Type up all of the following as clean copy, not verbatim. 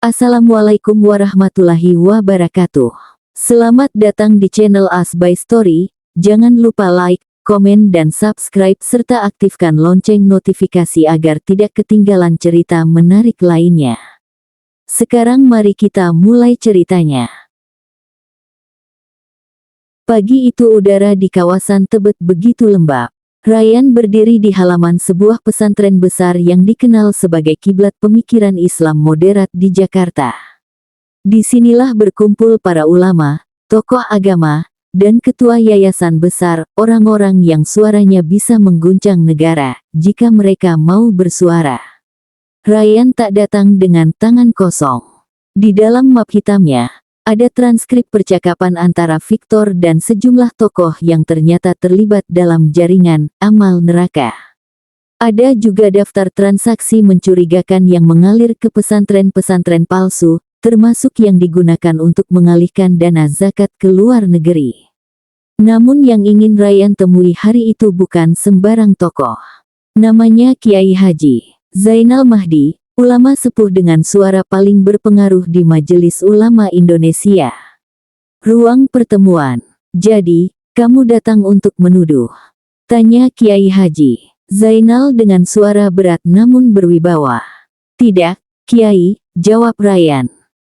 Assalamualaikum warahmatullahi wabarakatuh. Selamat datang di channel As by Story. Jangan lupa like, komen dan subscribe serta aktifkan lonceng notifikasi agar tidak ketinggalan cerita menarik lainnya. Sekarang mari kita mulai ceritanya. Pagi itu udara di kawasan Tebet begitu lembab. Ryan berdiri di halaman sebuah pesantren besar yang dikenal sebagai kiblat pemikiran Islam moderat di Jakarta. Disinilah berkumpul para ulama, tokoh agama, dan ketua yayasan besar, orang-orang yang suaranya bisa mengguncang negara, jika mereka mau bersuara. Ryan tak datang dengan tangan kosong. Di dalam map hitamnya, ada transkrip percakapan antara Victor dan sejumlah tokoh yang ternyata terlibat dalam jaringan amal neraka. Ada juga daftar transaksi mencurigakan yang mengalir ke pesantren-pesantren palsu, termasuk yang digunakan untuk mengalihkan dana zakat ke luar negeri. Namun yang ingin Ryan temui hari itu bukan sembarang tokoh. Namanya Kiai Haji Zainal Mahdi, ulama sepuh dengan suara paling berpengaruh di Majelis Ulama Indonesia. Ruang pertemuan. Jadi, kamu datang untuk menuduh? Tanya Kiai Haji Zainal dengan suara berat namun berwibawa. Tidak, Kiai, jawab Ryan.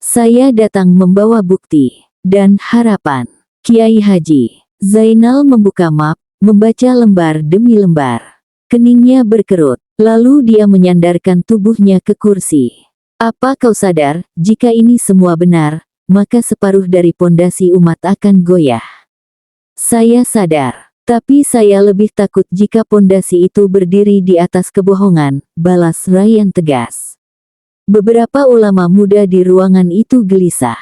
Saya datang membawa bukti dan harapan. Kiai Haji Zainal membuka map, membaca lembar demi lembar. Keningnya berkerut. Lalu dia menyandarkan tubuhnya ke kursi. Apa kau sadar, jika ini semua benar, maka separuh dari pondasi umat akan goyah? Saya sadar, tapi saya lebih takut jika pondasi itu berdiri di atas kebohongan, balas Ryan tegas. Beberapa ulama muda di ruangan itu gelisah.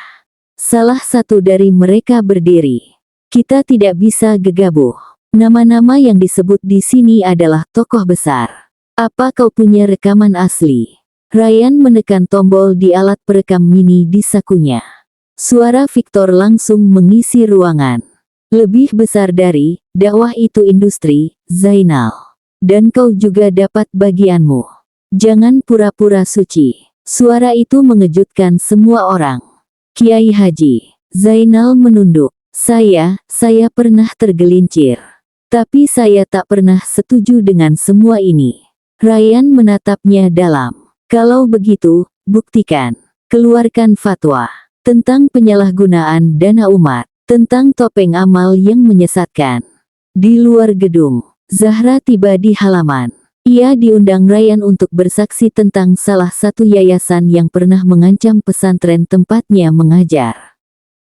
Salah satu dari mereka berdiri. Kita tidak bisa gegabah. Nama-nama yang disebut di sini adalah tokoh besar. Apa kau punya rekaman asli? Ryan menekan tombol di alat perekam mini di sakunya. Suara Victor langsung mengisi ruangan. Lebih besar dari dakwah itu industri, Zainal. Dan kau juga dapat bagianmu. Jangan pura-pura suci. Suara itu mengejutkan semua orang. Kiai Haji Zainal menunduk. Saya pernah tergelincir. Tapi saya tak pernah setuju dengan semua ini. Ryan menatapnya dalam. Kalau begitu, buktikan. Keluarkan fatwa tentang penyalahgunaan dana umat, tentang topeng amal yang menyesatkan. Di luar gedung, Zahra tiba di halaman. Ia diundang Ryan untuk bersaksi tentang salah satu yayasan yang pernah mengancam pesantren tempatnya mengajar.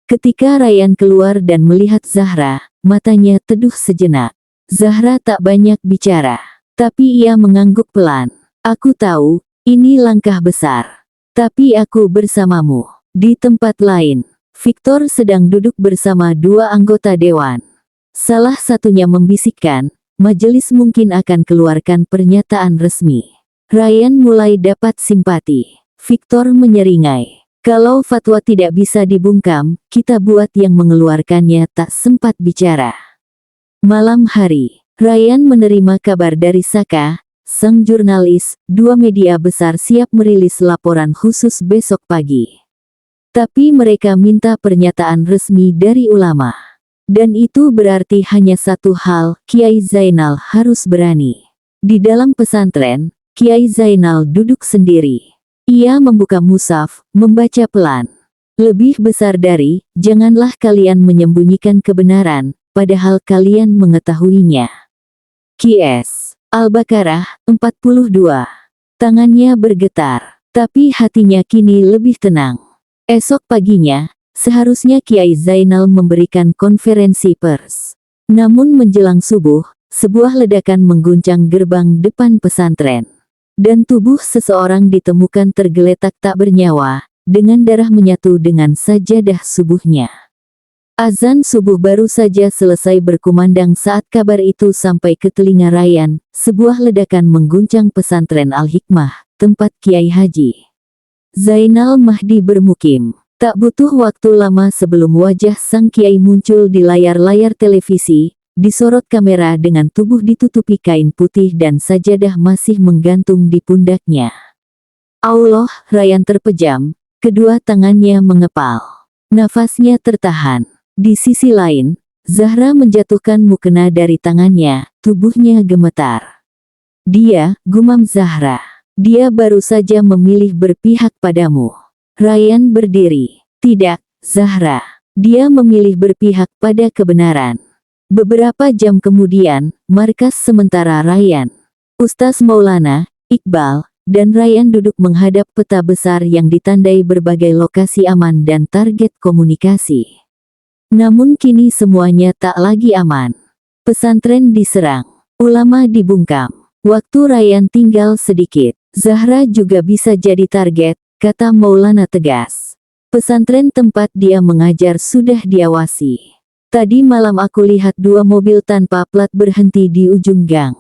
Ketika Ryan keluar dan melihat Zahra, matanya teduh sejenak. Zahra tak banyak bicara. Tapi ia mengangguk pelan. Aku tahu, ini langkah besar. Tapi aku bersamamu. Di tempat lain, Victor sedang duduk bersama dua anggota dewan. Salah satunya membisikkan, majelis mungkin akan keluarkan pernyataan resmi. Ryan mulai dapat simpati. Victor menyeringai. Kalau fatwa tidak bisa dibungkam, kita buat yang mengeluarkannya tak sempat bicara. Malam hari. Ryan menerima kabar dari Saka, sang jurnalis, dua media besar siap merilis laporan khusus besok pagi. Tapi mereka minta pernyataan resmi dari ulama. Dan itu berarti hanya satu hal, Kiai Zainal harus berani. Di dalam pesantren, Kiai Zainal duduk sendiri. Ia membuka mushaf, membaca pelan. Lebih besar dari, janganlah kalian menyembunyikan kebenaran, padahal kalian mengetahuinya. Qs. Al-Baqarah 42. Tangannya bergetar, tapi hatinya kini lebih tenang. Esok paginya, seharusnya Kiai Zainal memberikan konferensi pers. Namun menjelang subuh, sebuah ledakan mengguncang gerbang depan pesantren. Dan tubuh seseorang ditemukan tergeletak tak bernyawa, dengan darah menyatu dengan sajadah subuhnya. Azan subuh baru saja selesai berkumandang saat kabar itu sampai ke telinga Ryan. Sebuah ledakan mengguncang pesantren Al-Hikmah, tempat Kiai Haji Zainal Mahdi bermukim. Tak butuh waktu lama sebelum wajah sang kiai muncul di layar-layar televisi, disorot kamera dengan tubuh ditutupi kain putih dan sajadah masih menggantung di pundaknya. Allah, Ryan terpejam. Kedua tangannya mengepal. Nafasnya tertahan. Di sisi lain, Zahra menjatuhkan mukena dari tangannya, tubuhnya gemetar. Dia, gumam Zahra. Dia baru saja memilih berpihak padamu. Ryan berdiri. Tidak, Zahra. Dia memilih berpihak pada kebenaran. Beberapa jam kemudian, markas sementara Ryan, Ustaz Maulana, Iqbal, dan Ryan duduk menghadap peta besar yang ditandai berbagai lokasi aman dan target komunikasi. Namun kini semuanya tak lagi aman. Pesantren diserang, ulama dibungkam. Waktu Ryan tinggal sedikit. Zahra juga bisa jadi target, kata Maulana tegas. Pesantren tempat dia mengajar sudah diawasi. Tadi malam aku lihat 2 mobil tanpa plat berhenti di ujung gang.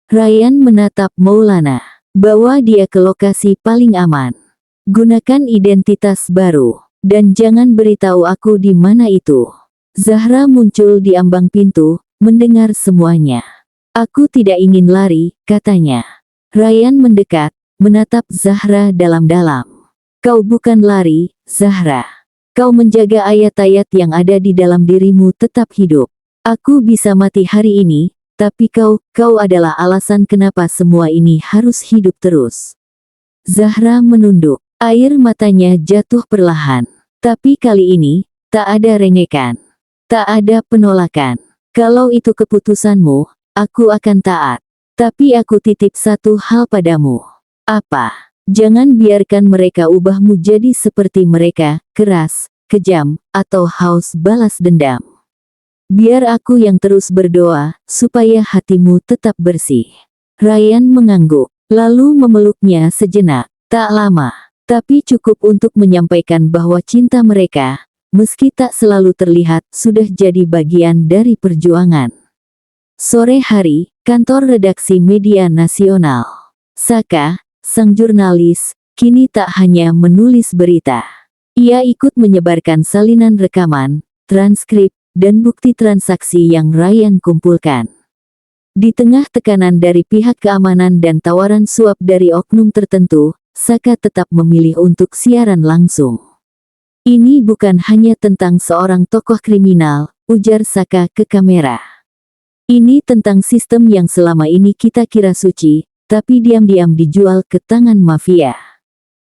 Ryan menatap Maulana. Bawa dia ke lokasi paling aman. Gunakan identitas baru. Dan jangan beritahu aku di mana itu. Zahra muncul di ambang pintu, mendengar semuanya. Aku tidak ingin lari, katanya. Ryan mendekat, menatap Zahra dalam-dalam. Kau bukan lari, Zahra. Kau menjaga ayat-ayat yang ada di dalam dirimu tetap hidup. Aku bisa mati hari ini, tapi kau adalah alasan kenapa semua ini harus hidup terus. Zahra menunduk. Air matanya jatuh perlahan. Tapi kali ini, tak ada rengekan. Tak ada penolakan. Kalau itu keputusanmu, aku akan taat. Tapi aku titip satu hal padamu. Apa? Jangan biarkan mereka ubahmu jadi seperti mereka, keras, kejam, atau haus balas dendam. Biar aku yang terus berdoa, supaya hatimu tetap bersih. Ryan mengangguk, lalu memeluknya sejenak. Tak lama, tapi cukup untuk menyampaikan bahwa cinta mereka, meski tak selalu terlihat, sudah jadi bagian dari perjuangan. Sore hari, kantor redaksi media nasional. Saka, sang jurnalis, kini tak hanya menulis berita. Ia ikut menyebarkan salinan rekaman, transkrip, dan bukti transaksi yang Ryan kumpulkan. Di tengah tekanan dari pihak keamanan dan tawaran suap dari oknum tertentu, Saka tetap memilih untuk siaran langsung. Ini bukan hanya tentang seorang tokoh kriminal, ujar Saka ke kamera. Ini tentang sistem yang selama ini kita kira suci, tapi diam-diam dijual ke tangan mafia.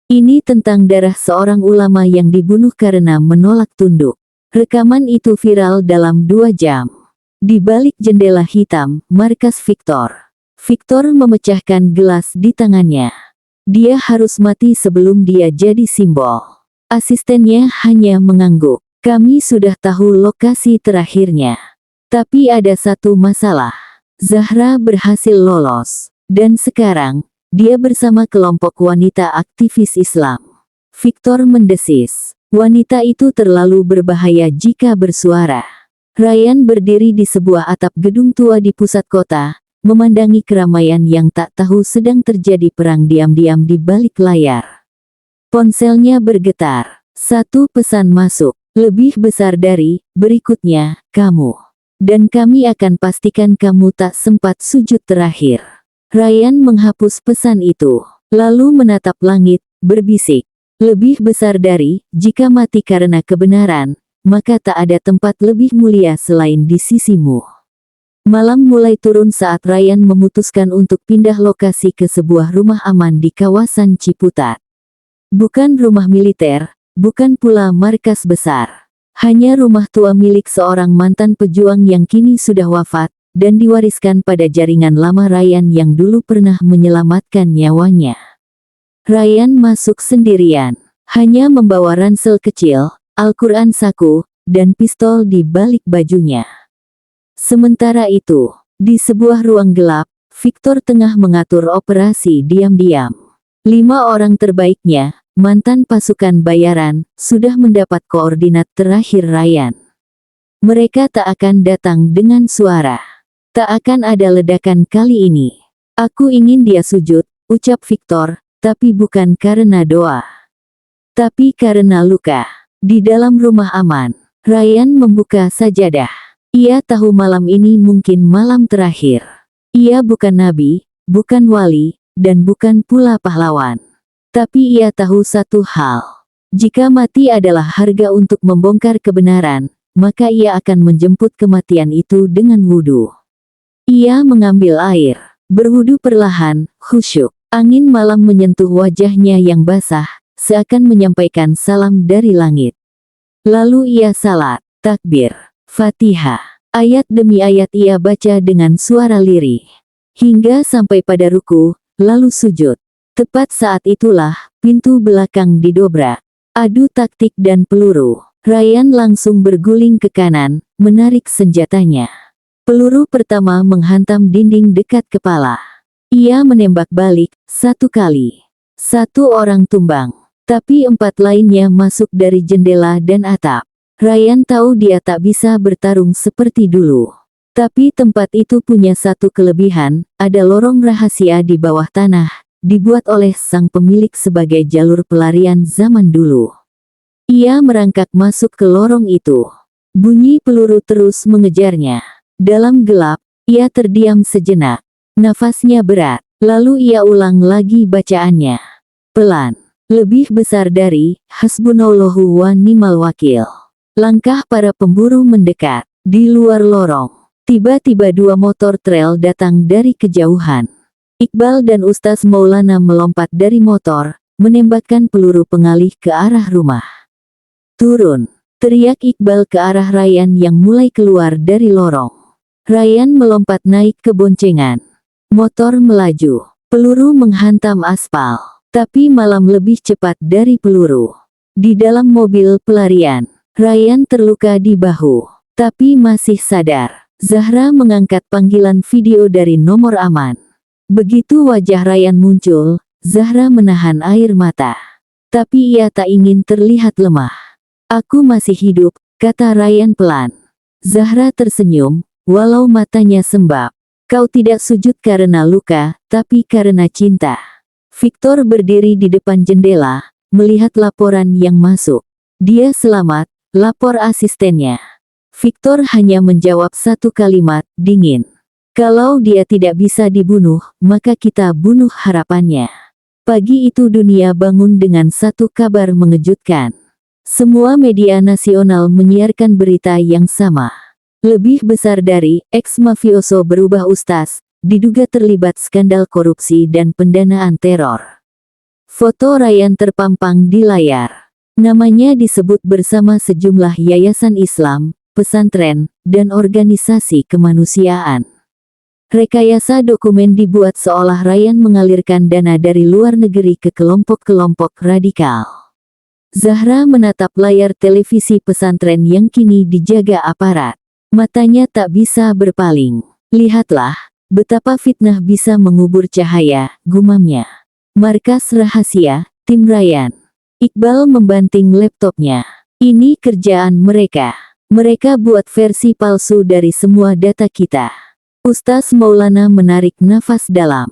Ini tentang darah seorang ulama yang dibunuh karena menolak tunduk. Rekaman itu viral dalam 2 jam. Di balik jendela hitam, markas Victor. Victor memecahkan gelas di tangannya. Dia harus mati sebelum dia jadi simbol. Asistennya hanya mengangguk. Kami sudah tahu lokasi terakhirnya. Tapi ada satu masalah. Zahra berhasil lolos. Dan sekarang, dia bersama kelompok wanita aktivis Islam. Victor mendesis. Wanita itu terlalu berbahaya jika bersuara. Ryan berdiri di sebuah atap gedung tua di pusat kota, memandangi keramaian yang tak tahu sedang terjadi perang diam-diam di balik layar. Ponselnya bergetar. Satu pesan masuk, lebih besar dari, berikutnya, kamu. Dan kami akan pastikan kamu tak sempat sujud terakhir. Ryan menghapus pesan itu, lalu menatap langit, berbisik. Lebih besar dari, jika mati karena kebenaran, maka tak ada tempat lebih mulia selain di sisimu. Malam mulai turun saat Ryan memutuskan untuk pindah lokasi ke sebuah rumah aman di kawasan Ciputat. Bukan rumah militer, bukan pula markas besar. Hanya rumah tua milik seorang mantan pejuang yang kini sudah wafat, dan diwariskan pada jaringan lama Ryan yang dulu pernah menyelamatkan nyawanya. Ryan masuk sendirian, hanya membawa ransel kecil, Al-Quran saku, dan pistol di balik bajunya. Sementara itu, di sebuah ruang gelap, Victor tengah mengatur operasi diam-diam. 5 orang terbaiknya, mantan pasukan bayaran, sudah mendapat koordinat terakhir Ryan. Mereka tak akan datang dengan suara. Tak akan ada ledakan kali ini. Aku ingin dia sujud, ucap Victor, tapi bukan karena doa. Tapi karena luka. Di dalam rumah aman, Ryan membuka sajadah. Ia tahu malam ini mungkin malam terakhir. Ia bukan nabi, bukan wali, dan bukan pula pahlawan. Tapi ia tahu satu hal. Jika mati adalah harga untuk membongkar kebenaran, maka ia akan menjemput kematian itu dengan wudhu. Ia mengambil air, berwudhu perlahan, khusyuk. Angin malam menyentuh wajahnya yang basah, seakan menyampaikan salam dari langit. Lalu ia salat, takbir, Fatihah. Ayat demi ayat ia baca dengan suara lirih. Hingga sampai pada ruku, lalu sujud. Tepat saat itulah, pintu belakang didobrak. Adu taktik dan peluru. Ryan langsung berguling ke kanan, menarik senjatanya. Peluru pertama menghantam dinding dekat kepala. Ia menembak balik, 1 kali. 1 orang tumbang. Tapi 4 lainnya masuk dari jendela dan atap. Ryan tahu dia tak bisa bertarung seperti dulu. Tapi tempat itu punya satu kelebihan, ada lorong rahasia di bawah tanah, dibuat oleh sang pemilik sebagai jalur pelarian zaman dulu. Ia merangkak masuk ke lorong itu. Bunyi peluru terus mengejarnya. Dalam gelap, ia terdiam sejenak. Nafasnya berat, lalu ia ulang lagi bacaannya. Pelan, lebih besar dari, hasbunallahu wa ni'mal wakil. Langkah para pemburu mendekat. Di luar lorong, tiba-tiba 2 motor trail datang dari kejauhan. Iqbal dan Ustaz Maulana melompat dari motor, menembakkan peluru pengalih ke arah rumah. Turun, teriak Iqbal ke arah Ryan yang mulai keluar dari lorong. Ryan melompat naik ke boncengan. Motor melaju, peluru menghantam aspal, tapi malam lebih cepat dari peluru. Di dalam mobil pelarian, Ryan terluka di bahu, tapi masih sadar. Zahra mengangkat panggilan video dari nomor aman. Begitu wajah Ryan muncul, Zahra menahan air mata. Tapi ia tak ingin terlihat lemah. "Aku masih hidup," kata Ryan pelan. Zahra tersenyum, walau matanya sembab. "Kau tidak sujud karena luka, tapi karena cinta." Victor berdiri di depan jendela, melihat laporan yang masuk. "Dia selamat," lapor asistennya. Victor hanya menjawab 1 kalimat, dingin. "Kalau dia tidak bisa dibunuh, maka kita bunuh harapannya." Pagi itu dunia bangun dengan satu kabar mengejutkan. Semua media nasional menyiarkan berita yang sama. Lebih besar dari, ex-mafioso berubah ustaz, diduga terlibat skandal korupsi dan pendanaan teror. Foto Ryan terpampang di layar. Namanya disebut bersama sejumlah yayasan Islam, pesantren, dan organisasi kemanusiaan. Rekayasa dokumen dibuat seolah Ryan mengalirkan dana dari luar negeri ke kelompok-kelompok radikal. Zahra menatap layar televisi pesantren yang kini dijaga aparat. Matanya tak bisa berpaling. "Lihatlah, betapa fitnah bisa mengubur cahaya," gumamnya. "Markas rahasia, tim Ryan." Iqbal membanting laptopnya. "Ini kerjaan mereka. Mereka buat versi palsu dari semua data kita." Ustaz Maulana menarik nafas dalam.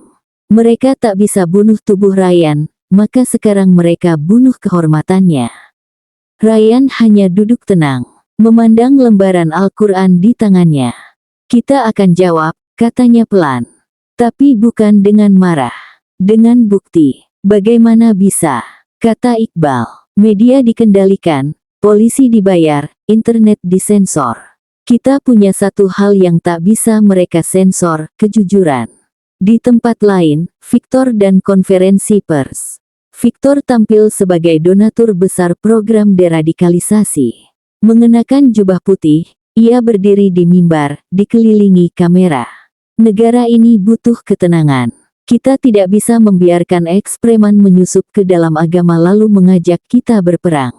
"Mereka tak bisa bunuh tubuh Ryan, maka sekarang mereka bunuh kehormatannya." Ryan hanya duduk tenang, memandang lembaran Al-Quran di tangannya. "Kita akan jawab," katanya pelan. "Tapi bukan dengan marah. Dengan bukti." "Bagaimana bisa?" kata Iqbal. "Media dikendalikan, polisi dibayar, internet disensor. Kita punya satu hal yang tak bisa mereka sensor, kejujuran." Di tempat lain, Victor dan konferensi pers. Victor tampil sebagai donatur besar program deradikalisasi. Mengenakan jubah putih, ia berdiri di mimbar, dikelilingi kamera. "Negara ini butuh ketenangan. Kita tidak bisa membiarkan eks-preman menyusup ke dalam agama lalu mengajak kita berperang.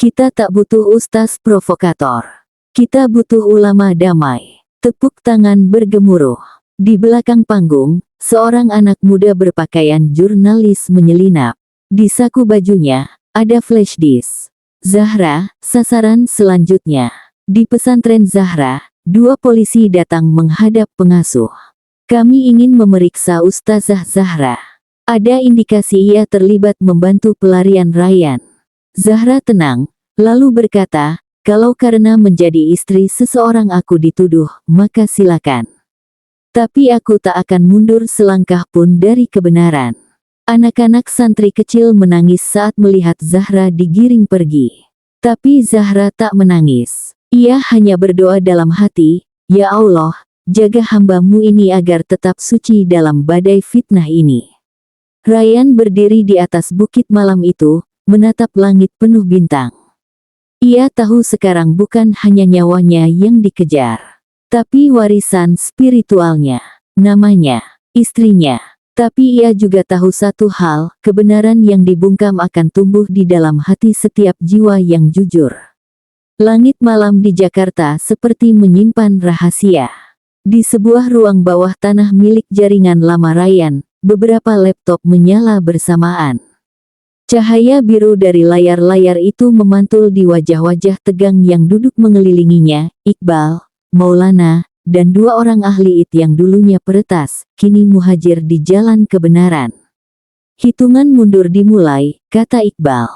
Kita tak butuh ustaz provokator. Kita butuh ulama damai." Tepuk tangan bergemuruh. Di belakang panggung, seorang anak muda berpakaian jurnalis menyelinap. Di saku bajunya, ada flash disk. "Zahra, sasaran selanjutnya." Di pesantren Zahra, 2 polisi datang menghadap pengasuh. "Kami ingin memeriksa Ustazah Zahra. Ada indikasi ia terlibat membantu pelarian Ryan." Zahra tenang, lalu berkata, "Kalau karena menjadi istri seseorang aku dituduh, maka silakan. Tapi aku tak akan mundur selangkah pun dari kebenaran." Anak-anak santri kecil menangis saat melihat Zahra digiring pergi. Tapi Zahra tak menangis. Ia hanya berdoa dalam hati, "Ya Allah, jaga hamba-Mu ini agar tetap suci dalam badai fitnah ini." Rayyan berdiri di atas bukit malam itu, menatap langit penuh bintang. Ia tahu sekarang bukan hanya nyawanya yang dikejar, tapi warisan spiritualnya, namanya, istrinya. Tapi ia juga tahu satu hal, kebenaran yang dibungkam akan tumbuh di dalam hati setiap jiwa yang jujur. Langit malam di Jakarta seperti menyimpan rahasia. Di sebuah ruang bawah tanah milik jaringan lama Rayyan, beberapa laptop menyala bersamaan. Cahaya biru dari layar-layar itu memantul di wajah-wajah tegang yang duduk mengelilinginya, Iqbal, Maulana, dan dua orang ahli IT yang dulunya peretas, kini muhajir di jalan kebenaran. "Hitungan mundur dimulai," kata Iqbal.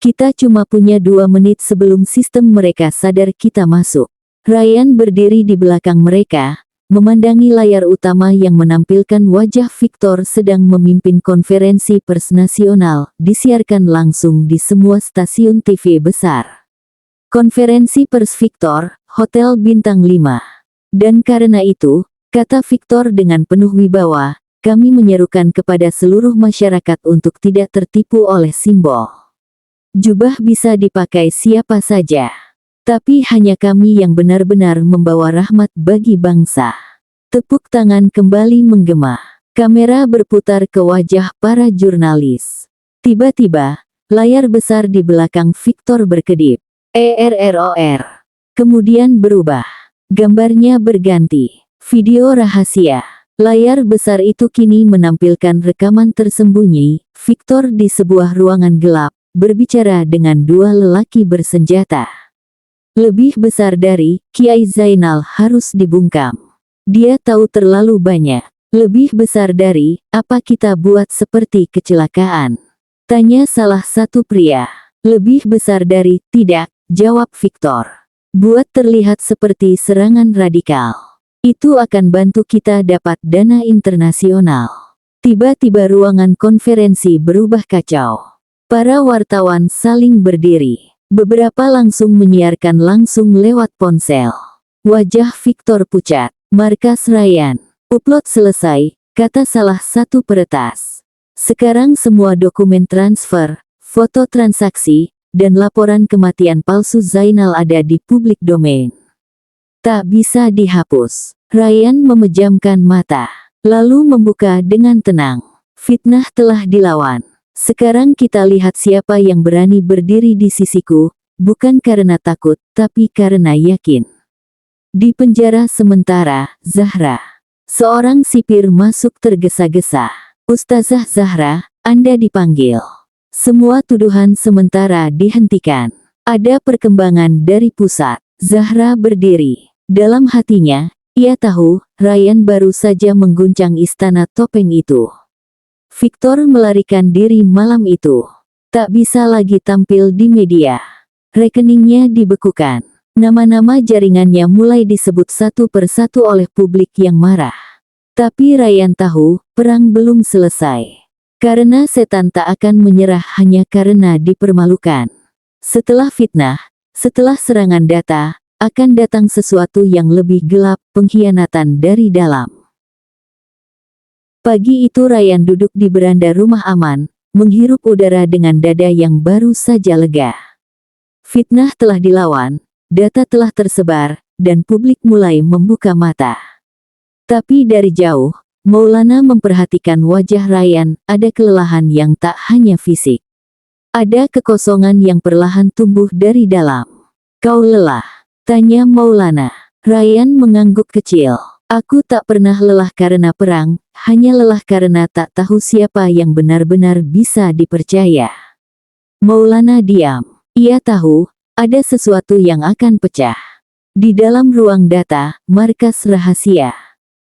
"Kita cuma punya 2 menit sebelum sistem mereka sadar kita masuk." Rayyan berdiri di belakang mereka, memandangi layar utama yang menampilkan wajah Victor sedang memimpin konferensi pers nasional, disiarkan langsung di semua stasiun TV besar. Konferensi pers Victor, Hotel Bintang 5. "Dan karena itu," kata Victor dengan penuh wibawa, "kami menyerukan kepada seluruh masyarakat untuk tidak tertipu oleh simbol. Jubah bisa dipakai siapa saja. Tapi hanya kami yang benar-benar membawa rahmat bagi bangsa." Tepuk tangan kembali menggema. Kamera berputar ke wajah para jurnalis. Tiba-tiba, layar besar di belakang Victor berkedip. ERROR. Kemudian berubah. Gambarnya berganti. Video rahasia. Layar besar itu kini menampilkan rekaman tersembunyi, Victor di sebuah ruangan gelap, berbicara dengan 2 lelaki bersenjata. Lebih besar dari, Kiai Zainal harus dibungkam. Dia tahu terlalu banyak. Lebih besar dari, apa kita buat seperti kecelakaan? Tanya salah satu pria. Lebih besar dari, tidak, jawab Victor. Buat terlihat seperti serangan radikal. Itu akan bantu kita dapat dana internasional. Tiba-tiba ruangan konferensi berubah kacau. Para wartawan saling berdiri. Beberapa langsung menyiarkan langsung lewat ponsel. Wajah Victor pucat. "Markas Rayyan. Upload selesai," kata salah satu peretas. "Sekarang semua dokumen transfer, foto transaksi, dan laporan kematian palsu Zainal ada di publik domain. Tak bisa dihapus." Rayyan memejamkan mata, lalu membuka dengan tenang. "Fitnah telah dilawan. Sekarang kita lihat siapa yang berani berdiri di sisiku, bukan karena takut, tapi karena yakin." Di penjara sementara, Zahra. Seorang sipir masuk tergesa-gesa. "Ustazah Zahra, Anda dipanggil." Semua tuduhan sementara dihentikan. Ada perkembangan dari pusat. Zahra berdiri. Dalam hatinya, ia tahu, Rayyan baru saja mengguncang istana topeng itu. Victor melarikan diri malam itu. Tak bisa lagi tampil di media. Rekeningnya dibekukan. Nama-nama jaringannya mulai disebut satu persatu oleh publik yang marah. Tapi Rayyan tahu, perang belum selesai. Karena setan tak akan menyerah hanya karena dipermalukan. Setelah fitnah, setelah serangan data, akan datang sesuatu yang lebih gelap, pengkhianatan dari dalam. Pagi itu Rayyan duduk di beranda rumah aman, menghirup udara dengan dada yang baru saja lega. Fitnah telah dilawan. Data telah tersebar, dan publik mulai membuka mata. Tapi dari jauh, Maulana memperhatikan wajah Rayyan, ada kelelahan yang tak hanya fisik. Ada kekosongan yang perlahan tumbuh dari dalam. "Kau lelah?" tanya Maulana. Rayyan mengangguk kecil. "Aku tak pernah lelah karena perang, hanya lelah karena tak tahu siapa yang benar-benar bisa dipercaya." Maulana diam. Ia tahu, ada sesuatu yang akan pecah. Di dalam ruang data, markas rahasia.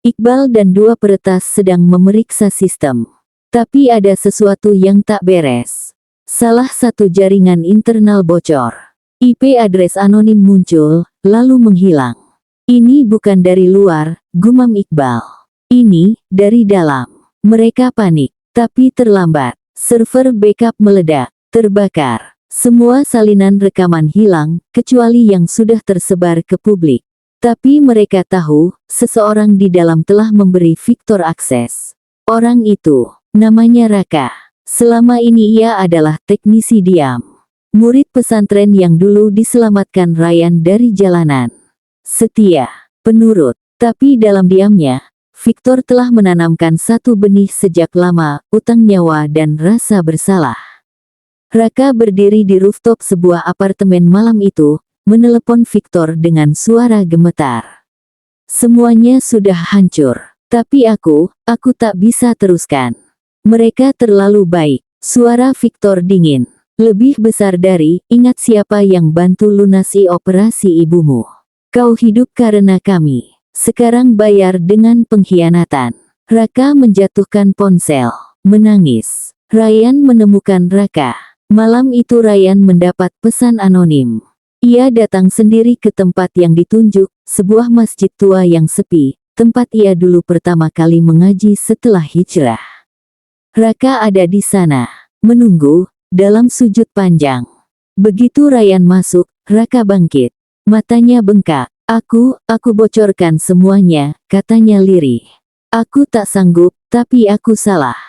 Iqbal dan 2 peretas sedang memeriksa sistem. Tapi ada sesuatu yang tak beres. Salah satu jaringan internal bocor. IP address anonim muncul, lalu menghilang. "Ini bukan dari luar," gumam Iqbal. "Ini, dari dalam." Mereka panik. Tapi terlambat. Server backup meledak, terbakar. Semua salinan rekaman hilang, kecuali yang sudah tersebar ke publik. Tapi mereka tahu, seseorang di dalam telah memberi Victor akses. Orang itu, namanya Raka. Selama ini ia adalah teknisi diam. Murid pesantren yang dulu diselamatkan Ryan dari jalanan. Setia, penurut, tapi dalam diamnya, Victor telah menanamkan satu benih sejak lama, utang nyawa dan rasa bersalah. Raka berdiri di rooftop sebuah apartemen malam itu, menelepon Victor dengan suara gemetar. Semuanya sudah hancur, tapi aku tak bisa teruskan. Mereka terlalu baik. Suara Victor dingin. Lebih besar dari, ingat siapa yang bantu lunasi operasi ibumu. Kau hidup karena kami. Sekarang bayar dengan pengkhianatan. Raka menjatuhkan ponsel. Menangis. Ryan menemukan Raka. Malam itu Ryan mendapat pesan anonim. Ia datang sendiri ke tempat yang ditunjuk, sebuah masjid tua yang sepi, tempat ia dulu pertama kali mengaji setelah hijrah. Raka ada di sana, menunggu, dalam sujud panjang. Begitu Ryan masuk, Raka bangkit. Matanya bengkak. Aku bocorkan semuanya, katanya lirih. Aku tak sanggup, tapi aku salah.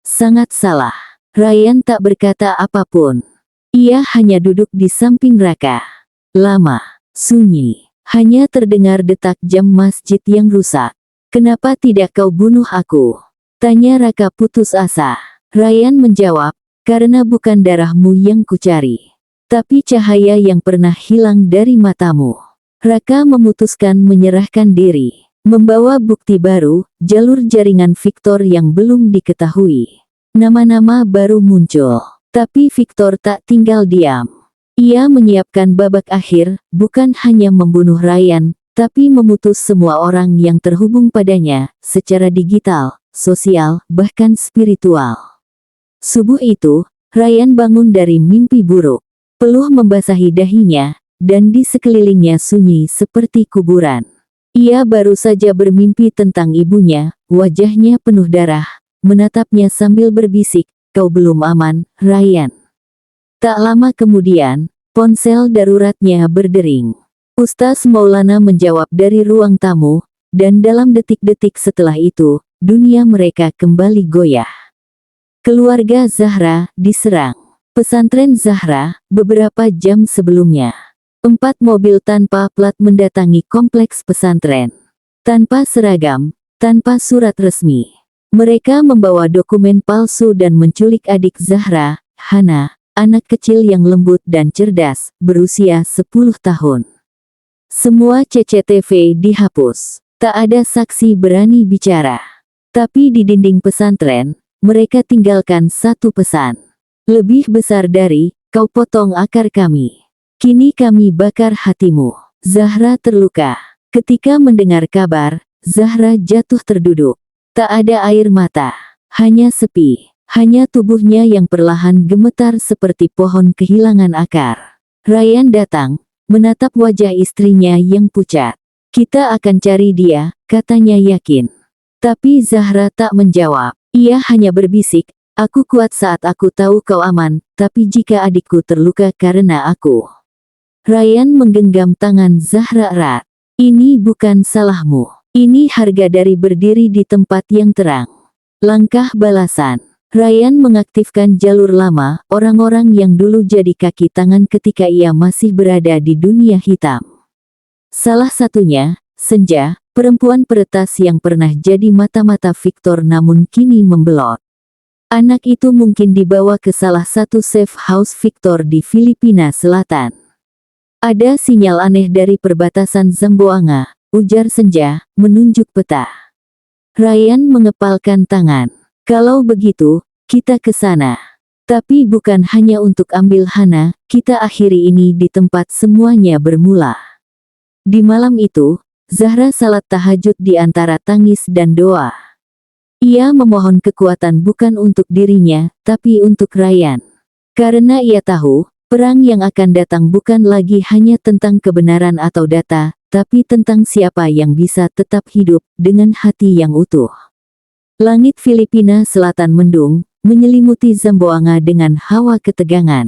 Sangat salah. Ryan tak berkata apapun. Ia hanya duduk di samping Raka. Lama, sunyi. Hanya terdengar detak jam masjid yang rusak. Kenapa tidak kau bunuh aku? Tanya Raka putus asa. Ryan menjawab, karena bukan darahmu yang kucari, tapi cahaya yang pernah hilang dari matamu. Raka memutuskan menyerahkan diri. Membawa bukti baru, jalur jaringan Victor yang belum diketahui. Nama-nama baru muncul. Tapi Victor tak tinggal diam. Ia menyiapkan babak akhir, bukan hanya membunuh Ryan, tapi memutus semua orang yang terhubung padanya, secara digital, sosial, bahkan spiritual. Subuh itu, Ryan bangun dari mimpi buruk. Peluh membasahi dahinya, dan di sekelilingnya sunyi seperti kuburan. Ia baru saja bermimpi tentang ibunya, wajahnya penuh darah, menatapnya sambil berbisik, kau belum aman, Ryan. Tak lama kemudian, ponsel daruratnya berdering. Ustaz Maulana menjawab dari ruang tamu, dan dalam detik-detik setelah itu, dunia mereka kembali goyah. Keluarga Zahra diserang. Pesantren Zahra, beberapa jam sebelumnya. 4 mobil tanpa plat mendatangi kompleks pesantren. Tanpa seragam, tanpa surat resmi. Mereka membawa dokumen palsu dan menculik adik Zahra, Hana, anak kecil yang lembut dan cerdas, berusia 10 tahun. Semua CCTV dihapus. Tak ada saksi berani bicara. Tapi di dinding pesantren, mereka tinggalkan satu pesan. Lebih besar dari, kau potong akar kami. Kini kami bakar hatimu. Zahra terluka. Ketika mendengar kabar, Zahra jatuh terduduk. Tak ada air mata. Hanya sepi. Hanya tubuhnya yang perlahan gemetar seperti pohon kehilangan akar. Ryan datang, menatap wajah istrinya yang pucat. Kita akan cari dia, katanya yakin. Tapi Zahra tak menjawab. Ia hanya berbisik, aku kuat saat aku tahu kau aman, tapi jika adikku terluka karena aku. Ryan menggenggam tangan Zahra erat. Ini bukan salahmu. Ini harga dari berdiri di tempat yang terang. Langkah balasan. Ryan mengaktifkan jalur lama, orang-orang yang dulu jadi kaki tangan ketika ia masih berada di dunia hitam. Salah satunya, Senja, perempuan peretas yang pernah jadi mata-mata Victor namun kini membelot. Anak itu mungkin dibawa ke salah satu safe house Victor di Filipina Selatan. Ada sinyal aneh dari perbatasan Zamboanga, ujar Senja, menunjuk peta. Ryan mengepalkan tangan. Kalau begitu, kita ke sana. Tapi bukan hanya untuk ambil Hana, kita akhiri ini di tempat semuanya bermula. Di malam itu, Zahra salat tahajud di antara tangis dan doa. Ia memohon kekuatan bukan untuk dirinya, tapi untuk Ryan. Karena ia tahu, perang yang akan datang bukan lagi hanya tentang kebenaran atau data, tapi tentang siapa yang bisa tetap hidup dengan hati yang utuh. Langit Filipina Selatan mendung, menyelimuti Zamboanga dengan hawa ketegangan.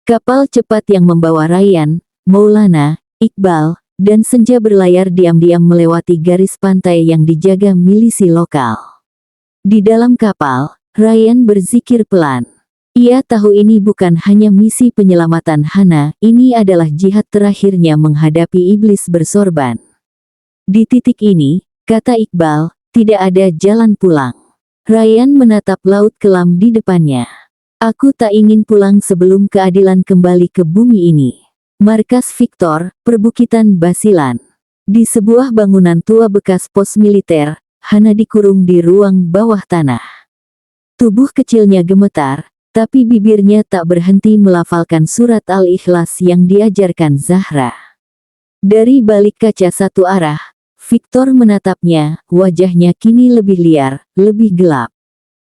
Kapal cepat yang membawa Ryan, Maulana, Iqbal, dan Senja berlayar diam-diam melewati garis pantai yang dijaga milisi lokal. Di dalam kapal, Ryan berzikir pelan. Ia tahu ini bukan hanya misi penyelamatan Hana, ini adalah jihad terakhirnya menghadapi iblis bersorban. Di titik ini, kata Iqbal, tidak ada jalan pulang. Ryan menatap laut kelam di depannya. Aku tak ingin pulang sebelum keadilan kembali ke bumi ini. Markas Victor, Perbukitan Basilan. Di sebuah bangunan tua bekas pos militer, Hana dikurung di ruang bawah tanah. Tubuh kecilnya gemetar, tapi bibirnya tak berhenti melafalkan surat Al-Ikhlas yang diajarkan Zahra. Dari balik kaca satu arah, Victor menatapnya, wajahnya kini lebih liar, lebih gelap.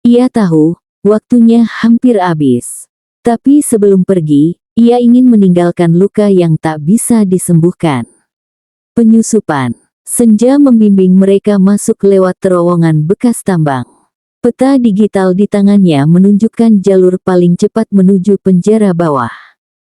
Ia tahu, waktunya hampir habis. Tapi sebelum pergi, ia ingin meninggalkan luka yang tak bisa disembuhkan. Penyusupan. Senja membimbing mereka masuk lewat terowongan bekas tambang. Peta digital di tangannya menunjukkan jalur paling cepat menuju penjara bawah.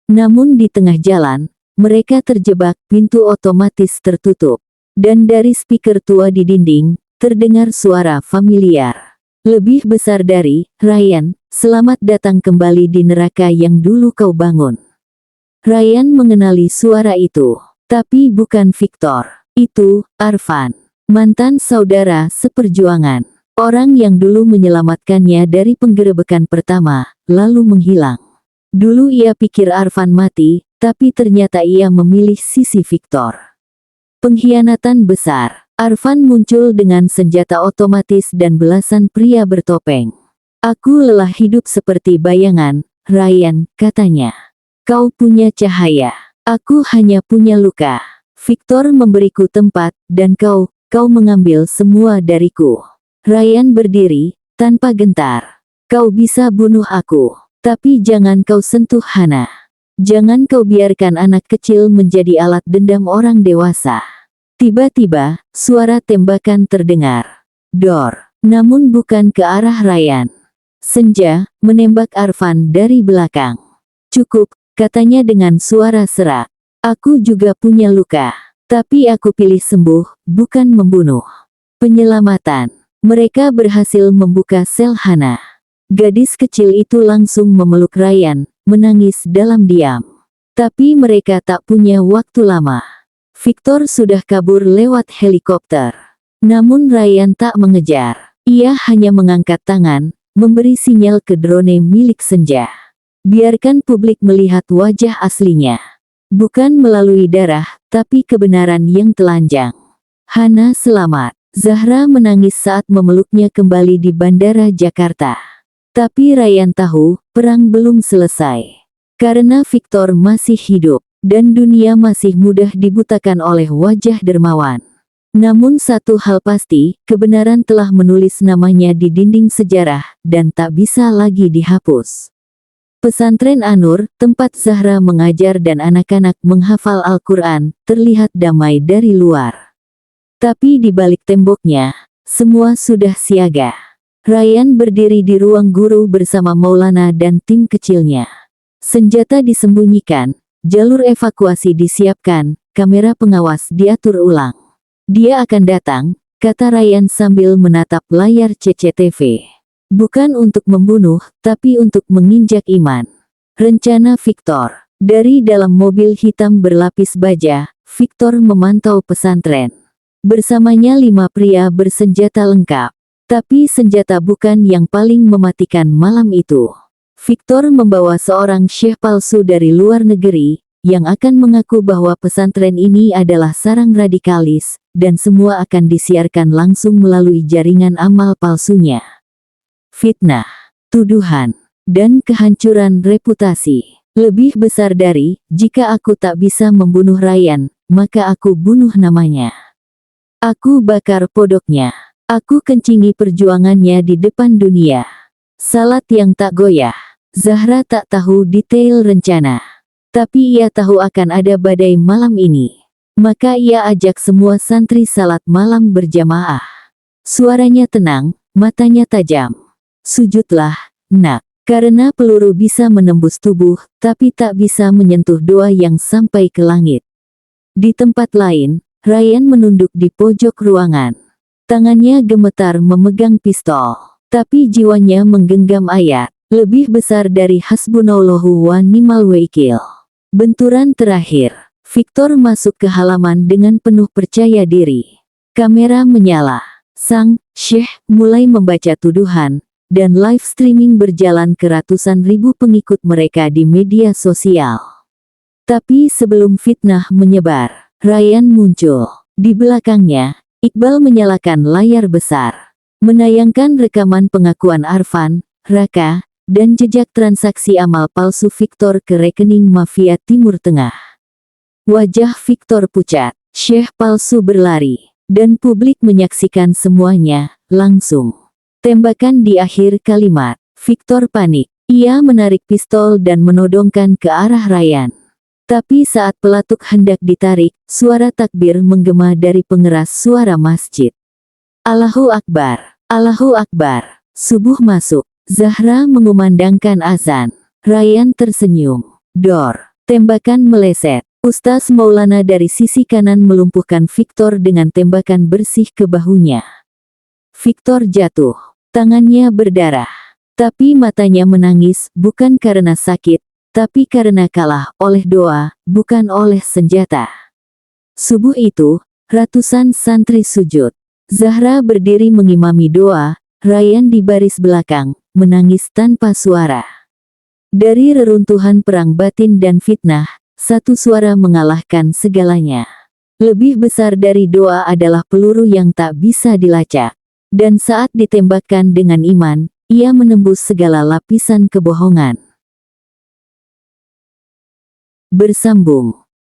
Namun di tengah jalan, mereka terjebak, pintu otomatis tertutup. Dan dari speaker tua di dinding, terdengar suara familiar. Lebih besar dari, Ryan, selamat datang kembali di neraka yang dulu kau bangun. Ryan mengenali suara itu, tapi bukan Victor. Itu, Arfan. Mantan saudara seperjuangan. Orang yang dulu menyelamatkannya dari penggerebekan pertama, lalu menghilang. Dulu ia pikir Arfan mati, tapi ternyata ia memilih sisi Victor. Pengkhianatan besar. Arfan muncul dengan senjata otomatis dan belasan pria bertopeng. Aku lelah hidup seperti bayangan, Ryan, katanya. Kau punya cahaya. Aku hanya punya luka. Victor memberiku tempat, dan kau mengambil semua dariku. Ryan berdiri, tanpa gentar. Kau bisa bunuh aku, tapi jangan kau sentuh Hana. Jangan kau biarkan anak kecil menjadi alat dendam orang dewasa. Tiba-tiba, suara tembakan terdengar. Dor. Namun bukan ke arah Ryan. Senja, menembak Arfan dari belakang. Cukup, katanya dengan suara serak. Aku juga punya luka. Tapi aku pilih sembuh, bukan membunuh. Penyelamatan. Mereka berhasil membuka sel Hana. Gadis kecil itu langsung memeluk Ryan, menangis dalam diam. Tapi mereka tak punya waktu lama. Victor sudah kabur lewat helikopter. Namun Ryan tak mengejar. Ia hanya mengangkat tangan, memberi sinyal ke drone milik Senja. Biarkan publik melihat wajah aslinya. Bukan melalui darah, tapi kebenaran yang telanjang. Hana selamat. Zahra menangis saat memeluknya kembali di Bandara Jakarta. Tapi Ryan tahu, perang belum selesai. Karena Victor masih hidup. Dan dunia masih mudah dibutakan oleh wajah dermawan. Namun satu hal pasti, kebenaran telah menulis namanya di dinding sejarah, dan tak bisa lagi dihapus. Pesantren An-Nur, tempat Zahra mengajar dan anak-anak menghafal Al-Quran, terlihat damai dari luar. Tapi di balik temboknya, semua sudah siaga. Ryan berdiri di ruang guru bersama Maulana dan tim kecilnya. Senjata disembunyikan. Jalur evakuasi disiapkan, kamera pengawas diatur ulang. Dia akan datang, kata Ryan sambil menatap layar CCTV. Bukan untuk membunuh, tapi untuk menginjak iman. Rencana Victor. Dari dalam mobil hitam berlapis baja, Victor memantau pesantren. Bersamanya 5 pria bersenjata lengkap. Tapi senjata bukan yang paling mematikan malam itu. Victor membawa seorang syekh palsu dari luar negeri, yang akan mengaku bahwa pesantren ini adalah sarang radikalis, dan semua akan disiarkan langsung melalui jaringan amal palsunya. Fitnah, tuduhan, dan kehancuran reputasi. Lebih besar dari, jika aku tak bisa membunuh Ryan, maka aku bunuh namanya. Aku bakar podoknya. Aku kencingi perjuangannya di depan dunia. Salat yang tak goyah. Zahra tak tahu detail rencana. Tapi ia tahu akan ada badai malam ini. Maka ia ajak semua santri salat malam berjamaah. Suaranya tenang, matanya tajam. Sujudlah, nak, karena peluru bisa menembus tubuh, tapi tak bisa menyentuh doa yang sampai ke langit. Di tempat lain, Ryan menunduk di pojok ruangan. Tangannya gemetar memegang pistol, tapi jiwanya menggenggam ayat, lebih besar dari hasbunallahu wa ni'mal wakil. Benturan terakhir, Victor masuk ke halaman dengan penuh percaya diri. Kamera menyala, sang Syekh mulai membaca tuduhan, dan live streaming berjalan ke ratusan ribu pengikut mereka di media sosial. Tapi sebelum fitnah menyebar, Ryan muncul. Di belakangnya, Iqbal menyalakan layar besar, menayangkan rekaman pengakuan Arfan, Raka, dan jejak transaksi amal palsu Victor ke rekening mafia Timur Tengah. Wajah Victor pucat, Syekh palsu berlari, dan publik menyaksikan semuanya, langsung. Tembakan di akhir kalimat, Victor panik. Ia menarik pistol dan menodongkan ke arah Ryan. Tapi saat pelatuk hendak ditarik, suara takbir menggema dari pengeras suara masjid. Allahu Akbar, Allahu Akbar, subuh masuk. Zahra mengumandangkan azan. Ryan tersenyum. Dor, tembakan meleset. Ustaz Maulana dari sisi kanan melumpuhkan Victor dengan tembakan bersih ke bahunya. Victor jatuh, tangannya berdarah. Tapi matanya menangis, bukan karena sakit, tapi karena kalah oleh doa, bukan oleh senjata. Subuh itu, ratusan santri sujud. Zahra berdiri mengimami doa, Ryan di baris belakang, menangis tanpa suara. Dari reruntuhan perang batin dan fitnah, satu suara mengalahkan segalanya. Lebih besar dari doa adalah peluru yang tak bisa dilacak. Dan saat ditembakkan dengan iman, ia menembus segala lapisan kebohongan. Bersambung.